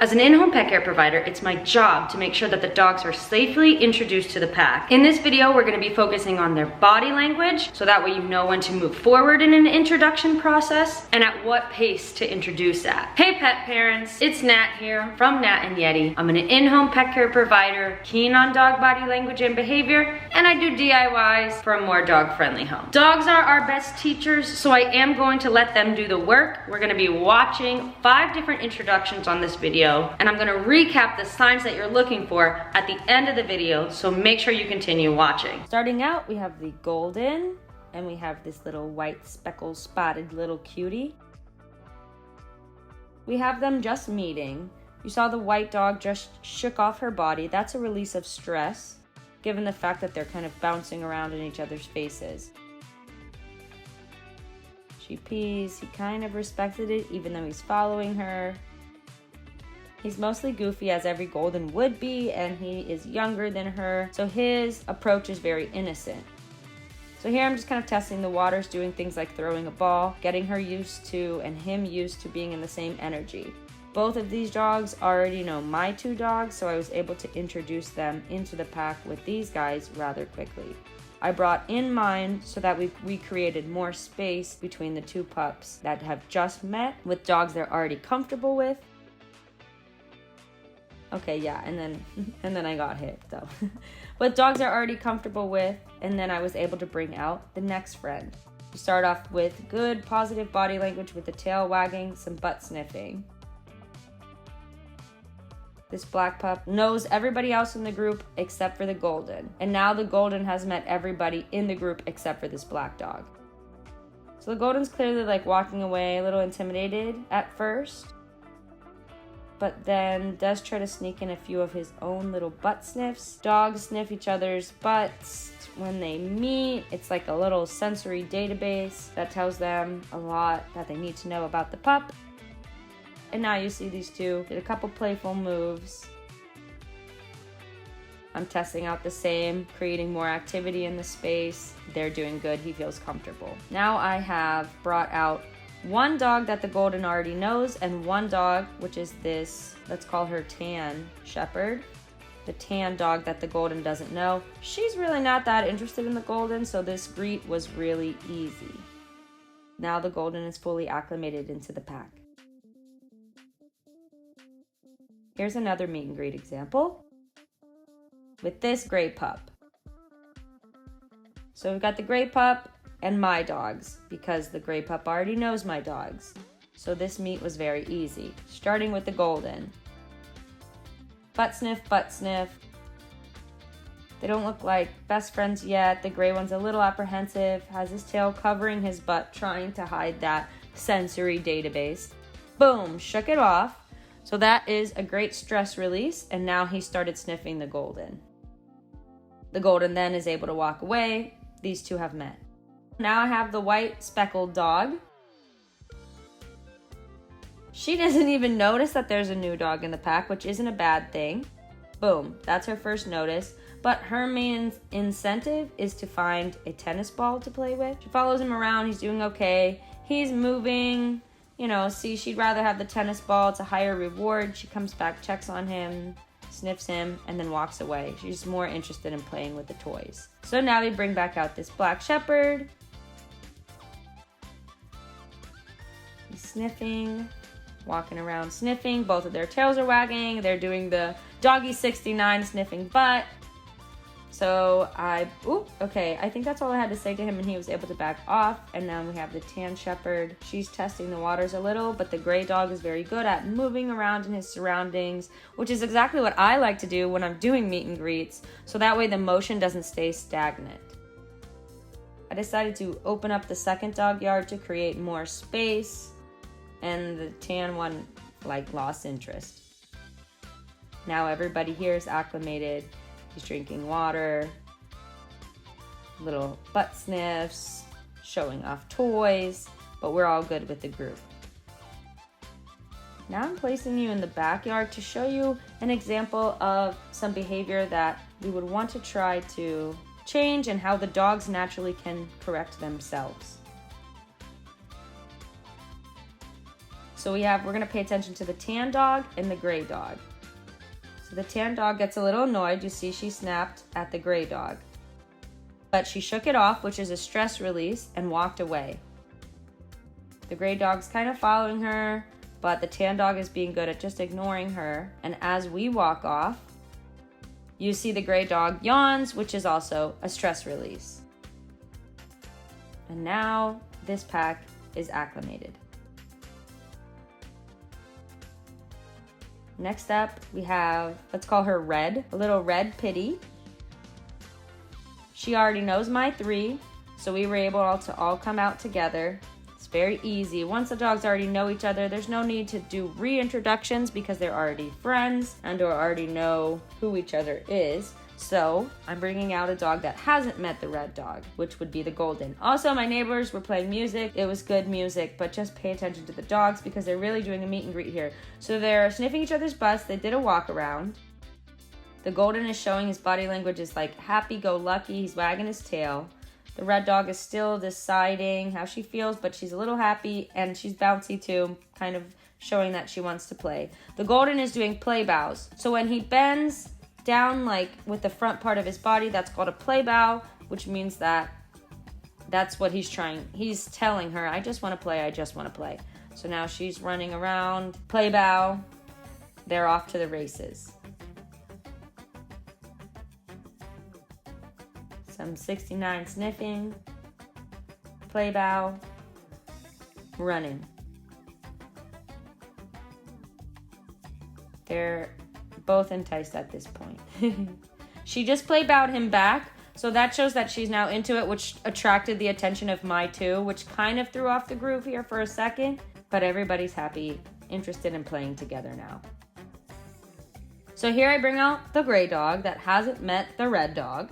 As an in-home pet care provider, it's my job to make sure that the dogs are safely introduced to the pack. In this video, we're going to be focusing on their body language, so that way you know when to move forward in an introduction process and at what pace to introduce at. Hey pet parents, it's Nat here from Nat and Yeti. I'm an in-home pet care provider, keen on dog body language and behavior, and I do DIYs for a more dog-friendly home. Dogs are our best teachers, so I am going to let them do the work. We're going to be watching 5 different introductions on this video, and I'm gonna recap the signs that you're looking for at the end of the video, so make sure you continue watching. Starting out, we have the golden, and we have this little white speckled spotted little cutie. We have them just meeting. You saw the white dog just shook off her body. That's a release of stress, given the fact that they're kind of bouncing around in each other's faces. She pees, he kind of respected it, even though he's following her. He's mostly goofy, as every golden would be, and he is younger than her, so his approach is very innocent. So here I'm just kind of testing the waters, doing things like throwing a ball, getting her used to and him used to being in the same energy. Both of these dogs already know my 2 dogs, so I was able to introduce them into the pack with these guys rather quickly. I brought in mine so that we created more space between the 2 pups that have just met with dogs they're already comfortable with. Okay, yeah, and then I got hit, so. But dogs are already comfortable with, and then I was able to bring out the next friend. You start off with good, positive body language with the tail wagging, some butt sniffing. This black pup knows everybody else in the group except for the golden. And now the golden has met everybody in the group except for this black dog. So the golden's clearly like walking away, a little intimidated at first, but then does try to sneak in a few of his own little butt sniffs. Dogs sniff each other's butts when they meet. It's like a little sensory database that tells them a lot that they need to know about the pup. And now you see these 2 did a couple playful moves. I'm testing out the same, creating more activity in the space. They're doing good, he feels comfortable. Now I have brought out 1 dog that the golden already knows, and 1 dog, which is this, let's call her tan shepherd, the tan dog that the golden doesn't know. She's really not that interested in the golden, so this greet was really easy. Now the golden is fully acclimated into the pack. Here's another meet and greet example with this gray pup. So we've got the gray pup and my dogs, because the gray pup already knows my dogs. So this meet was very easy, starting with the golden. Butt sniff, butt sniff. They don't look like best friends yet. The gray one's a little apprehensive, has his tail covering his butt, trying to hide that sensory database. Boom, shook it off. So that is a great stress release, and now he started sniffing the golden. The golden then is able to walk away. These 2 have met. Now I have the white speckled dog. She doesn't even notice that there's a new dog in the pack, which isn't a bad thing. Boom, that's her first notice. But her main incentive is to find a tennis ball to play with. She follows him around, he's doing okay. He's moving, you know, see, she'd rather have the tennis ball, it's a higher reward. She comes back, checks on him, sniffs him, and then walks away. She's more interested in playing with the toys. So now we bring back out this black shepherd. He's sniffing, walking around sniffing. Both of their tails are wagging. They're doing the doggy 69 sniffing butt. So okay, I think that's all I had to say to him, and he was able to back off. And now we have the tan shepherd. She's testing the waters a little, but the gray dog is very good at moving around in his surroundings, which is exactly what I like to do when I'm doing meet and greets, so that way the motion doesn't stay stagnant. I decided to open up the second dog yard to create more space, and the tan one lost interest. Now everybody here is acclimated. He's drinking water, little butt sniffs, showing off toys, but we're all good with the group. Now I'm placing you in the backyard to show you an example of some behavior that we would want to try to change and how the dogs naturally can correct themselves. So we're gonna pay attention to the tan dog and the gray dog. So the tan dog gets a little annoyed. You see she snapped at the gray dog. But she shook it off, which is a stress release, and walked away. The gray dog's kind of following her, but the tan dog is being good at just ignoring her. And as we walk off, you see the gray dog yawns, which is also a stress release. And now this pack is acclimated. Next up, we have, let's call her Red, a little red pitty. She already knows my 3, so we were able to all come out together. It's very easy. Once the dogs already know each other, there's no need to do reintroductions because they're already friends and or already know who each other is. So I'm bringing out a dog that hasn't met the red dog, which would be the golden. Also, my neighbors were playing music. It was good music, but just pay attention to the dogs because they're really doing a meet and greet here. So they're sniffing each other's butts. They did a walk around. The golden is showing his body language is like happy-go-lucky. He's wagging his tail. The red dog is still deciding how she feels, but she's a little happy and she's bouncy too, kind of showing that she wants to play. The golden is doing play bows. So when he bends down like with the front part of his body, that's called a play bow, which means that's what he's trying. He's telling her, I just want to play, I just want to play. So now she's running around, play bow. They're off to the races. Some 69 sniffing, play bow, running. They're both enticed at this point. She just play bowed him back, so that shows that she's now into it, which attracted the attention of my 2, which kind of threw off the groove here for a second, but everybody's happy, interested in playing together now. So here I bring out the gray dog that hasn't met the red dog.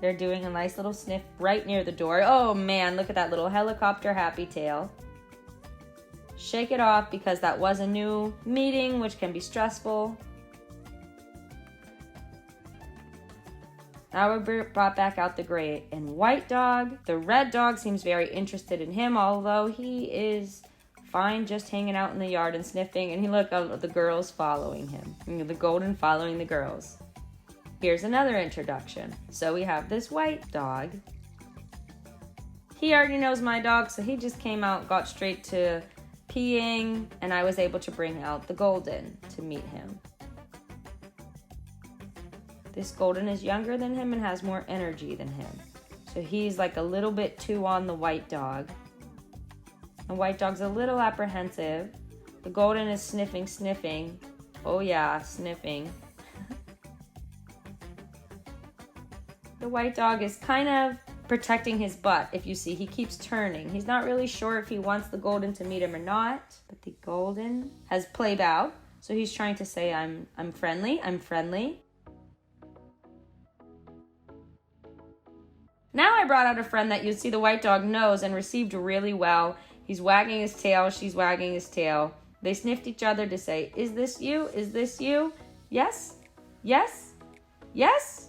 They're doing a nice little sniff right near the door. Oh man, look at that little helicopter happy tail. Shake it off because that was a new meeting, which can be stressful. Now we brought back out the gray and white dog. The red dog seems very interested in him, although he is fine just hanging out in the yard and sniffing. And look at the girls following him. The golden following the girls. Here's another introduction. So we have this white dog. He already knows my dog, so he just came out, got straight to peeing, and I was able to bring out the golden to meet him. This golden is younger than him and has more energy than him. So he's like a little bit too on the white dog. The white dog's a little apprehensive. The golden is sniffing. Oh yeah, sniffing. The white dog is kind of protecting his butt. If you see, he keeps turning. He's not really sure if he wants the golden to meet him or not, but the golden has play bow. So he's trying to say, I'm friendly, I'm friendly. Now I brought out a friend that you see the white dog knows and received really well. He's wagging his tail, she's wagging his tail. They sniffed each other to say, is this you? Is this you? Yes? Yes? Yes?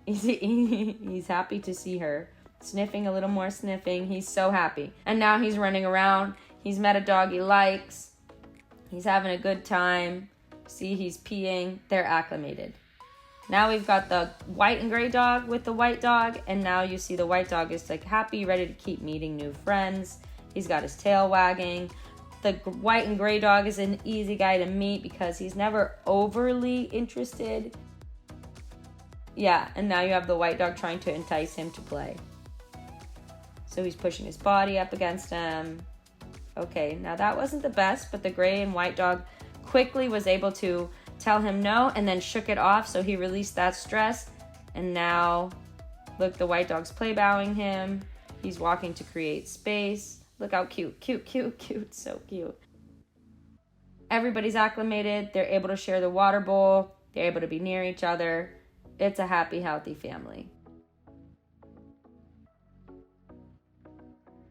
He's happy to see her. Sniffing, a little more sniffing. He's so happy. And now he's running around. He's met a dog he likes. He's having a good time. See, he's peeing. They're acclimated. Now we've got the white and gray dog with the white dog. And now you see the white dog is like happy, ready to keep meeting new friends. He's got his tail wagging. The white and gray dog is an easy guy to meet because he's never overly interested. Yeah, and now you have the white dog trying to entice him to play. So he's pushing his body up against him. Okay, now that wasn't the best, but the gray and white dog quickly was able to tell him no and then shook it off, so he released that stress. And now, look, the white dog's play bowing him. He's walking to create space. Look how cute, so cute. Everybody's acclimated. They're able to share the water bowl. They're able to be near each other. It's a happy, healthy family.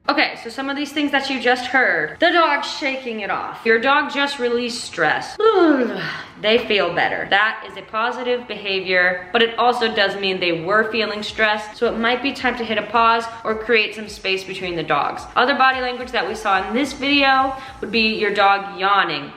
Okay, so some of these things that you just heard. The dog's shaking it off. Your dog just released stress. They feel better. That is a positive behavior, but it also does mean they were feeling stressed, so it might be time to hit a pause or create some space between the dogs. Other body language that we saw in this video would be your dog yawning.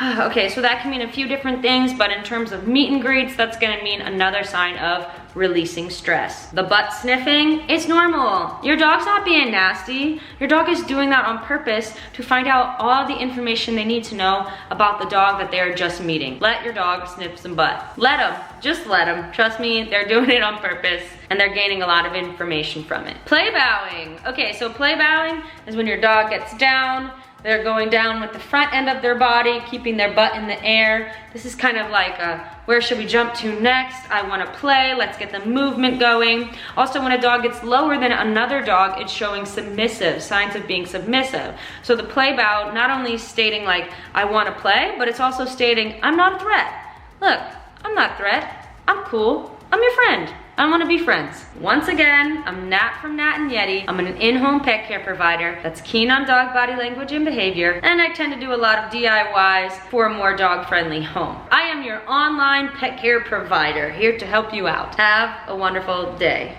Okay, so that can mean a few different things, but in terms of meet and greets, that's gonna mean another sign of releasing stress. The butt sniffing, it's normal. Your dog's not being nasty. Your dog is doing that on purpose to find out all the information they need to know about the dog that they're just meeting. Let your dog sniff some butt. Let them, just let them. Trust me, they're doing it on purpose and they're gaining a lot of information from it. Play bowing. Okay, so play bowing is when your dog gets down. They're going down with the front end of their body, keeping their butt in the air. This is kind of like where should we jump to next? I wanna play, let's get the movement going. Also, when a dog gets lower than another dog, it's showing submissive, signs of being submissive. So the play bow not only stating like, I wanna play, but it's also stating, I'm not a threat. Look, I'm not a threat, I'm cool, I'm your friend. I want to be friends. Once again, I'm Nat from Nat and Yeti. I'm an in-home pet care provider that's keen on dog body language and behavior, and I tend to do a lot of DIYs for a more dog-friendly home. I am your online pet care provider, here to help you out. Have a wonderful day.